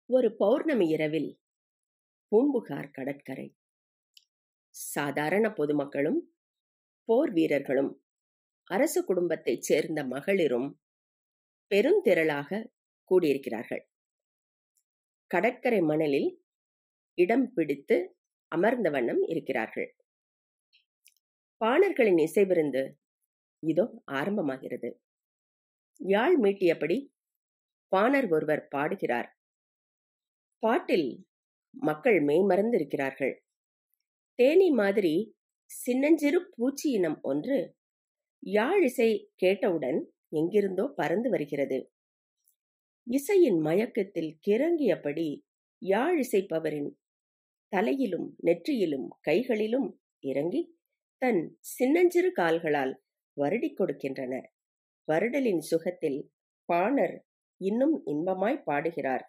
ஒரு பௌர்ணமி இரவில் பூம்புகார் கடற்கரை. சாதாரண பொதுமக்களும் போர் வீரர்களும் அரச குடும்பத்தைச் சேர்ந்த மகளிரும் பெருந்திரளாக கூடியிருக்கிறார்கள். கடற்கரை மணலில் இடம் பிடித்து அமர்ந்த வண்ணம் இருக்கிறார்கள். பாணர்களின் இசை விருந்து இதோ ஆரம்பமாகிறது. யாழ் மீட்டியபடி பாணர் ஒருவர் பாடுகிறார். பாட்டில் மக்கள் மெய்மறந்திருக்கிறார்கள். தேனி மாதிரி சின்னஞ்சிறு பூச்சி இனம் ஒன்று யாழ் இசை கேட்டவுடன் எங்கிருந்தோ பறந்து வருகிறது. இசையின் மயக்கத்தில் கிறங்கியபடி யாழ் இசைப்பவரின் தலையிலும் நெற்றியிலும் கைகளிலும் இறங்கி தன் சின்னஞ்சிறு கால்களால் வருடிக் கொடுக்கின்றன. வருடலின் சுகத்தில் பாணர் இன்னும் இன்பமாய் பாடுகிறார்.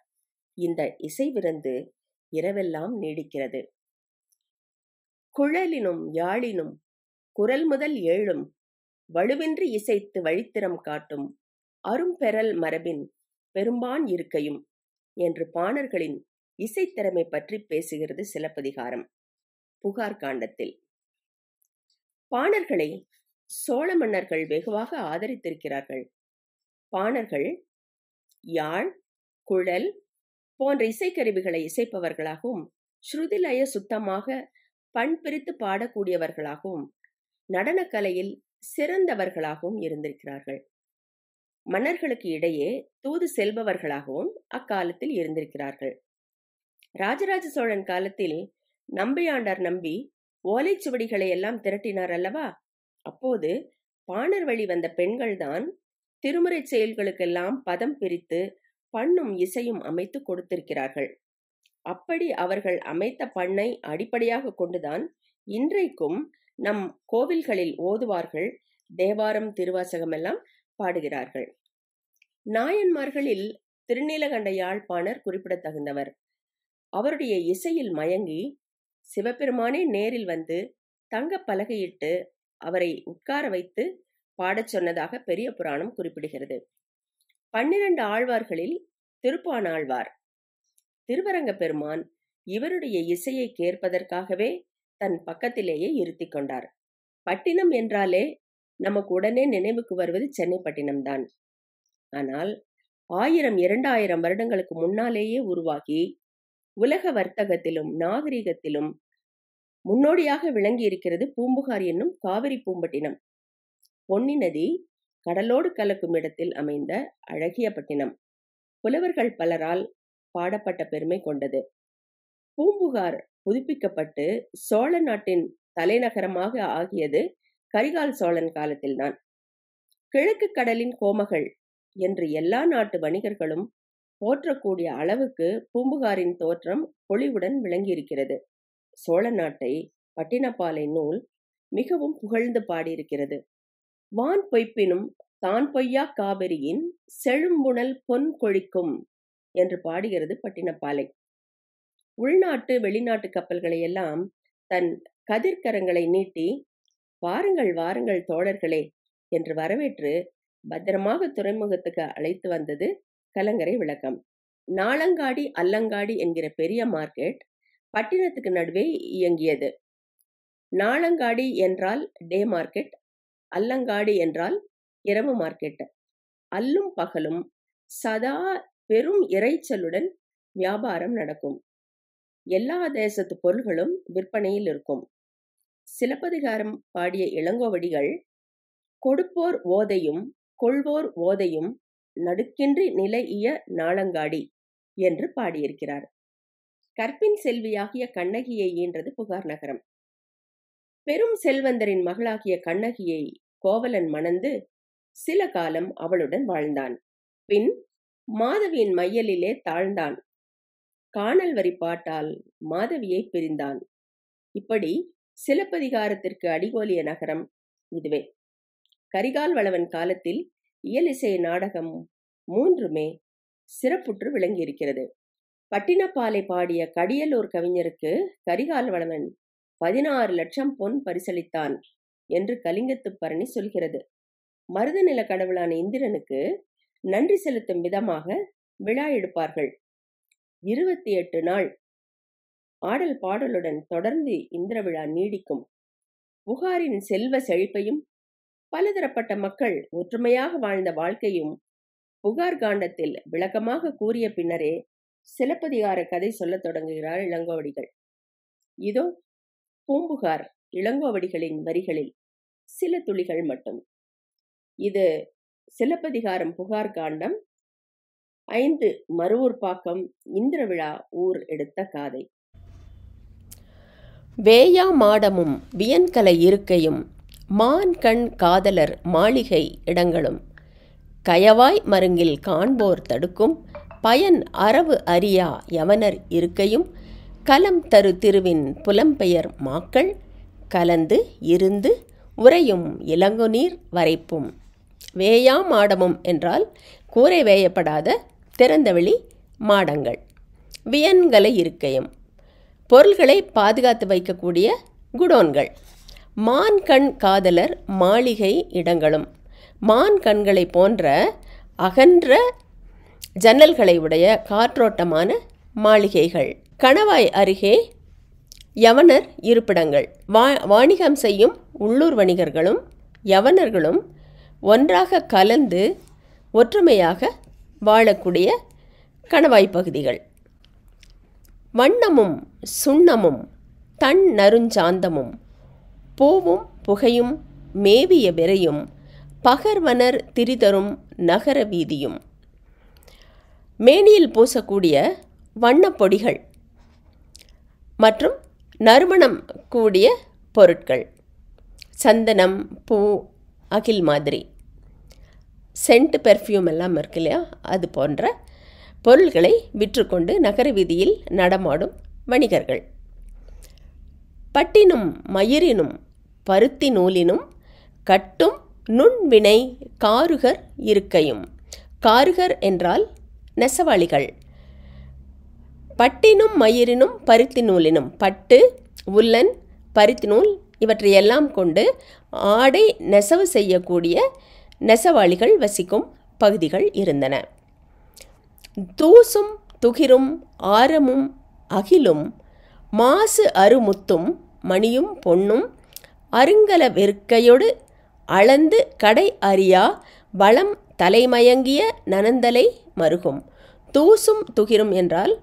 இந்த இசை விருந்து இரவெல்லாம் நீடிக்கிறது. குழலினும் யாழினும் குரல் முதல் ஏழும் வலுவின்றி இசைத்து வழித்திறம் காட்டும் அரும்பெறல் மரபின் பெரும்பான் இருக்கையும் என்று பாணர்களின் இசைத்திறமை பற்றி பேசுகிறது சிலப்பதிகாரம். புகார் காண்டத்தில் பாணர்களை சோழ மன்னர்கள் வெகுவாக ஆதரித்திருக்கிறார்கள். பாணர்கள் யாழ், குழல் போன்ற இசைக்கருவிகளை இசைப்பவர்களாகவும் ஸ்ருதிலய சுத்தமாக பண் பிரித்து பாடக்கூடியவர்களாகவும் நடனக்கலையில் சிறந்தவர்களாகவும் இருந்திருக்கிறார்கள். மன்னர்களுக்கு இடையே தூது செல்பவர்களாகவும் அக்காலத்தில் இருந்திருக்கிறார்கள். ராஜராஜ சோழன் காலத்தில் நம்பியாண்டார் நம்பி ஓலைச்சுவடிகளை எல்லாம் திரட்டினார் அல்லவா? அப்போது பாணர் வழி வந்த பெண்கள்தான் திருமுறை செயல்களுக்கெல்லாம் பதம் பிரித்து பண்ணும் இசையும் அமைத்து கொடுத்திருக்கிறார்கள். அப்படி அவர்கள் அமைத்த பண்ணை அடிப்படையாக கொண்டுதான் இன்றைக்கும் நம் கோவில்களில் ஓதுவார்கள், தேவாரம், திருவாசகம் எல்லாம் பாடுகிறார்கள். நாயன்மார்களில் திருநீலகண்ட யாழ்ப்பாணர் குறிப்பிடத்தகுந்தவர். அவருடைய இசையில் மயங்கி சிவபெருமானே நேரில் வந்து தங்க பலகையிட்டு அவரை உட்கார வைத்து பாடச் சொன்னதாக பெரிய புராணம் குறிப்பிடுகிறது. 12 ஆழ்வார்களில் திருப்பாணாழ்வார். திருவரங்க பெருமான் இவருடைய இசையை கேட்பதற்காகவே தன் பக்கத்திலேயே இருத்தி கொண்டார். பட்டினம் என்றாலே நமக்கு உடனே நினைவுக்கு வருவது சென்னை பட்டினம்தான். ஆனால் 1000 2000 வருடங்களுக்கு முன்னாலேயே உருவாகி உலக வர்த்தகத்திலும் நாகரிகத்திலும் முன்னோடியாக விளங்கி இருக்கிறது பூம்புகார் என்னும் காவிரி பூம்பட்டினம். பொன்னி நதி கடலோடு கலக்கும் இடத்தில் அமைந்த அழகிய பட்டினம். புலவர்கள் பலரால் பாடப்பட்ட பெருமை கொண்டது. பூம்புகார் புதுப்பிக்கப்பட்டு சோழ நாட்டின் தலைநகரமாக ஆகியது கரிகால் சோழன் காலத்தில்தான். கிழக்கு கடலின் கோமகள் என்று எல்லா நாட்டு வணிகர்களும் போற்றக்கூடிய அளவுக்கு பூம்புகாரின் தோற்றம் பொலிவுடன் விளங்கியிருக்கிறது. சோழ நாட்டை பட்டினப்பாலை நூல் மிகவும் புகழ்ந்து பாடியிருக்கிறது. வான் பொய்ப்பினும் தான் பொய்யா காவிரியின் செழும்புணல் பொன் கொழிக்கும் என்று பாடுகிறது பட்டினப்பாலை. உள்நாட்டு வெளிநாட்டு கப்பல்களை எல்லாம் தன் கதிர்கரங்களை நீட்டி வாருங்கள் வாருங்கள் தோழர்களே என்று வரவேற்று பத்திரமாக துறைமுகத்துக்கு அழைத்து வந்தது கலங்கரை விளக்கம். நாளங்காடி அல்லங்காடி என்கிற பெரிய மார்க்கெட் பட்டினத்துக்கு நடுவே இயங்கியது. நாளங்காடி என்றால் டே மார்க்கெட், அல்லங்காடி என்றால் இரவு மார்க்கெட். அல்லும் பகலும் சதா பெரும் இறைச்சலுடன் வியாபாரம் நடக்கும். எல்லா தேசத்து பொருள்களும் விற்பனையில் இருக்கும். சிலப்பதிகாரம் பாடிய இளங்கோவடிகள் கொடுப்போர் ஓதையும் கொள்வோர் ஓதையும் நடுக்கின்றி நிலையிய நாளங்காடி என்று பாடியிருக்கிறார். கற்பின் செல்வியாகிய கண்ணகியை ஈன்றது புகார் நகரம். பெரும் செல்வந்தரின் மகளாகிய கண்ணகியை கோவலன் மணந்து சில காலம் அவளுடன் வாழ்ந்தான். பின் மாதவியின் மையலிலே தாழ்ந்தான். காணல் வரி பாட்டால் மாதவியை பிரிந்தான். இப்படி சிலப்பதிகாரத்திற்கு அடிகோலிய நகரம் இதுவே. கரிகால் வளவன் காலத்தில் இயலிசை நாடகம் 3மே சிறப்புற்று விளங்கியிருக்கிறது. பட்டினப்பாலை பாடிய கடியலூர் கவிஞருக்கு கரிகால் வளவன் 16 லட்சம் பொன் பரிசளித்தான் என்று கலிங்கத்துப் பரணி சொல்கிறது. மருதநில கடவுளான இந்திரனுக்கு நன்றி செலுத்தும் விதமாக விழா எடுப்பார்கள். 28 நாள் ஆடல் பாடலுடன் தொடர்ந்து இந்திர விழா நீடிக்கும். புகாரின் செல்வ செழிப்பையும் பலதரப்பட்ட மக்கள் ஒற்றுமையாக வாழ்ந்த வாழ்க்கையும் புகார் காண்டத்தில் விளக்கமாக கூறிய பின்னரே சிலப்பதிகார கதை சொல்லத் தொடங்குகிறார் இளங்கோவடிகள். இதோ பூம்புகார் இளங்கோவடிகளின் வரிகளில் சில துளிகள் மட்டும். இது சிலப்பதிகாரம் புகார் காண்டம் 5 மருவூர்பாக்கம் இந்திர விழா ஊர் எடுத்த காதை. வேயா மாடமும் வியன்கலை இருக்கையும் மான் கண் காதலர் மாளிகை இடங்களும் கயவாய் மருங்கில் காண்போர் தடுக்கும் பயன் அரவு அறியா யவனர் இருக்கையும் கலம் தரு திருவின் புலம்பெயர் மாக்கள் கலந்து இருந்து உறையும் இளங்குநீர் வரைப்பும். வேயா மாடமும் என்றால் கூரை வேயப்படாத திறந்தவெளி மாடங்கள். வியன்கலை இருக்கையும் பொருள்களை பாதுகாத்து வைக்கக்கூடிய குடோன்கள். மான் கண் காதலர் மாளிகை இடங்களும் மான் கண்களை போன்ற அகன்ற ஜன்னல்களை உடைய காற்றோட்டமான மாளிகைகள். கணவாய் அருகே யவனர் இருப்பிடங்கள். வாணிகம் செய்யும் உள்ளூர் வணிகர்களும் யவனர்களும் ஒன்றாக கலந்து ஒற்றுமையாக வாழக்கூடிய கணவாய் பகுதிகள். வண்ணமும் சுண்ணமும் தன் நறுஞ்சாந்தமும் பூவும் புகையும் மேவிய விரையும் பகர்வனர் திரிதரும் நகர வீதியும். மேனியில் பூசக்கூடிய வண்ணப்பொடிகள் மற்றும் நறுமணம் கூடிய பொருட்கள். சந்தனம், பூ, அகில் மாதிரி சென்ட் பெர்ஃப்யூம் எல்லாம் இருக்கு இல்லையா, அது போன்ற பொருள்களை விற்றுக்கொண்டு நகர வீதியில் நடமாடும் வணிகர்கள். பட்டினும் மயிரினும் பருத்தி நூலினும் கட்டும் நுண்வினை காருகர் இருக்கையும். காருகர் என்றால் நெசவாளிகள். பட்டினும் மயிரினும் பருத்தி நூலினும், பட்டு, உல்லன், பருத்தி நூல் இவற்றையெல்லாம் கொண்டு ஆடை நெசவு செய்யக்கூடிய நெசவாளிகள் வசிக்கும் பகுதிகள் இருந்தன. தூசும் துகிரும் ஆரமும் அகிலும் மாசு அருமுத்தும் மணியும் பொன்னும் அருங்கல வெறுக்கையொடு அளந்து கடை அறியா வளம் தலைமயங்கிய நனந்தலை மருகும். தூசும் துகிரும் என்றால்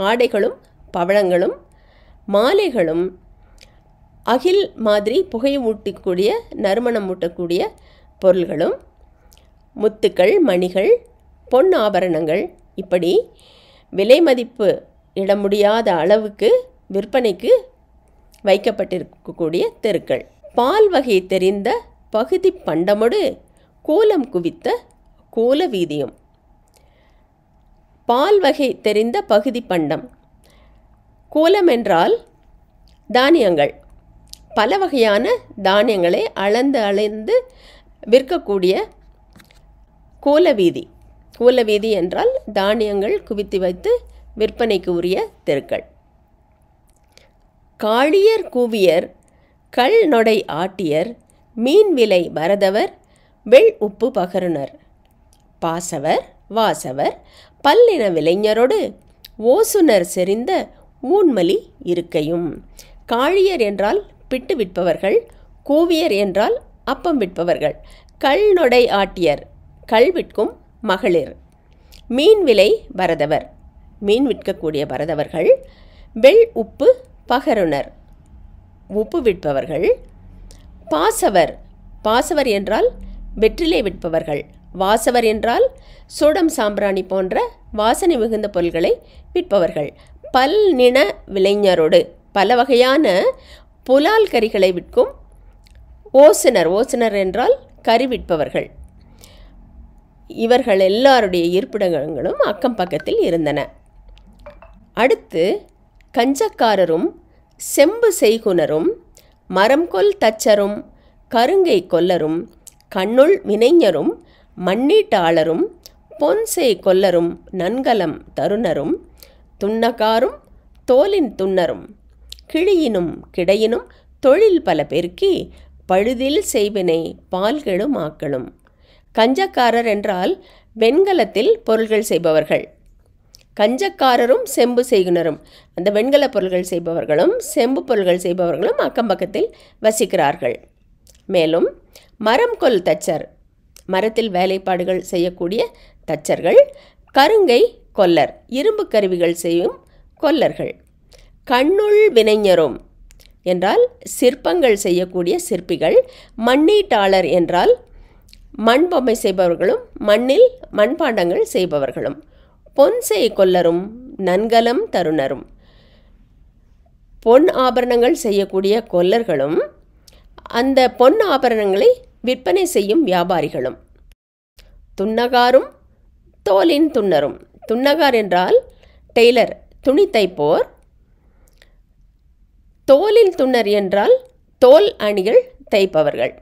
ஆடைகளும் பவளங்களும் மாலைகளும் அகில் மாதிரி புகை ஊட்டக்கூடிய நறுமணம் ஊட்டக்கூடிய பொருள்களும் முத்துக்கள், மணிகள், பொன் ஆபரணங்கள் இப்படி விலை மதிப்பு இட முடியாத அளவுக்கு விற்பனைக்கு வைக்கப்பட்டிருக்கக்கூடிய தெருக்கள். பால் வகை தெரிந்த பகுதி பண்டமொடு கூலம் குவித்த கூல வீதியும். பால் வகை தெரிந்த பகுதி பண்டம். கூலம் என்றால் தானியங்கள். பல வகையான தானியங்களை அளந்து விற்கக்கூடிய கூலவீதி. கூலவீதி என்றால் தானியங்கள் குவித்து வைத்து விற்பனைக்கு உரிய தெருக்கள். காளியர் கூவியர் கல் நொடை ஆட்டியர் மீன் விலை வரதவர் வெள் உப்பு பகருனர். பாசவர் வாசவர் பல்லின விளைஞரோடு ஓசுனர் செறிந்த ஊன்மலி இருக்கையும். காளியர் என்றால் பிட்டு விற்பவர்கள், கூவியர் என்றால் அப்பம் விற்பவர்கள், கல் நொடை ஆட்டியர் கல் விற்கும் மகளிர், மீன் விலை வரதவர் மீன் விற்கக்கூடிய வரதவர்கள், வெள் உப்பு பகருனர் உப்பு விற்பவர்கள், பாசவர் பாசவர் என்றால் வெற்றிலை விற்பவர்கள், வாசவர் என்றால் சூடம் சாம்பிராணி போன்ற வாசனை மிகுந்த பொருள்களை விற்பவர்கள், பல்நின விளைஞரோடு பல வகையான புலால் கறிகளை விற்கும் ஓசுனர். ஓசுனர் என்றால் கறி விற்பவர்கள். இவர்கள் எல்லாருடைய இருப்பிடங்களும் அக்கம் பக்கத்தில் இருந்தன. அடுத்து கஞ்சக்காரரும் செம்பு செய்குனரும் மரம்கொல் தச்சரும் கருங்கை கொல்லரும் கண்ணுள் வினைஞரும் மண்ணீட்டாளரும் பொன்செய் கொல்லரும் நன்கலம் தருணரும் துன்னகாரும் தோலின் துன்னரும் கிழியினும் கிடையினும் தொழில் பல பெருக்கி பழுதில் செய்வினை பால்களும் ஆக்களும். கஞ்சக்காரர் என்றால் வெண்கலத்தில் பொருள்கள் செய்பவர்கள். கஞ்சக்காரரும் செம்பு செய்குனரும், அந்த வெண்கல பொருள்கள் செய்பவர்களும் செம்பு பொருள்கள் செய்பவர்களும் அக்கம் பக்கத்தில் வசிக்கிறார்கள். மேலும் மரம் கொல் தச்சர், மரத்தில் வேலைப்பாடுகள் செய்யக்கூடிய தச்சர்கள். கருங்கை கொல்லர், இரும்பு கருவிகள் செய்யும் கொல்லர்கள். கண்ணுள் வினைஞரும் என்றால் சிற்பங்கள் செய்யக்கூடிய சிற்பிகள். மண்ணீட்டாளர் என்றால் மண் பொம்மை செய்பவர்களும் மண்ணில் மண்பாண்டங்கள் செய்பவர்களும். பொன்செய் கொல்லரும் நன்கலம் தருணரும், பொன் ஆபரணங்கள் செய்யக்கூடிய கொல்லர்களும் அந்த பொன் ஆபரணங்களை விற்பனை செய்யும் வியாபாரிகளும். துன்னகாரும் தோலின் துன்னரும், துன்னகார் என்றால் டெய்லர், துணி தைப்போர். தோலின் துன்னர் என்றால் தோல் அணிகள் தைப்பவர்கள்.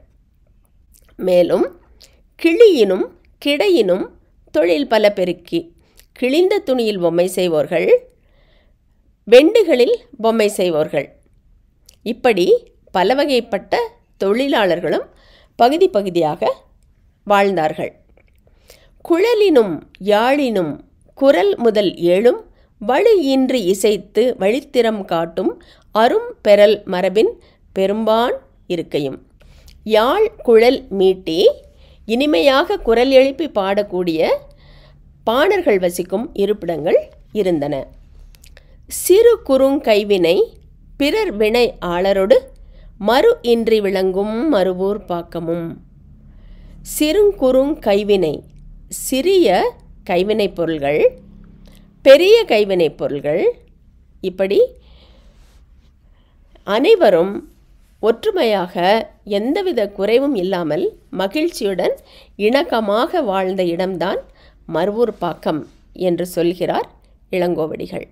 மேலும் கிளியினும் கிடையினும் தொழில் பல பெருக்கி, கிழிந்த துணியில் பொம்மை செய்வோர்கள், வெண்டுகளில் பொம்மை செய்வோர்கள். இப்படி பல வகைப்பட்ட தொழிலாளர்களும் பகுதி பகுதியாக வாழ்ந்தார்கள். குழலினும் யாழினும் குரல் முதல் ஏழும் வலு இன்றி இசைத்து வழித்திறம் காட்டும் அரும் பெறல் மரபின் பெரும்பான் இருக்கையும். யாழ் குழல் மீட்டி இனிமையாக குரல் எழுப்பி பாடக்கூடிய பாணர்கள் வசிக்கும் இருப்பிடங்கள் இருந்தன. சிறு குறுங்கைவினை பிறர் வினை ஆளரொடு மறு இன்றி விளங்கும் மறுவூர் பாக்கமும். சிறுங்குறுங்கைவினை, சிறிய கைவினைப் பொருள்கள், பெரிய கைவினைப் பொருள்கள், இப்படி அனைவரும் ஒற்றுமையாக எந்தவித குறைவும் இல்லாமல் மகிழ்ச்சியுடன் இணக்கமாக வாழ்ந்த இடம்தான் மருவூர் பாக்கம் என்று சொல்கிறார் இளங்கோவடிகள்.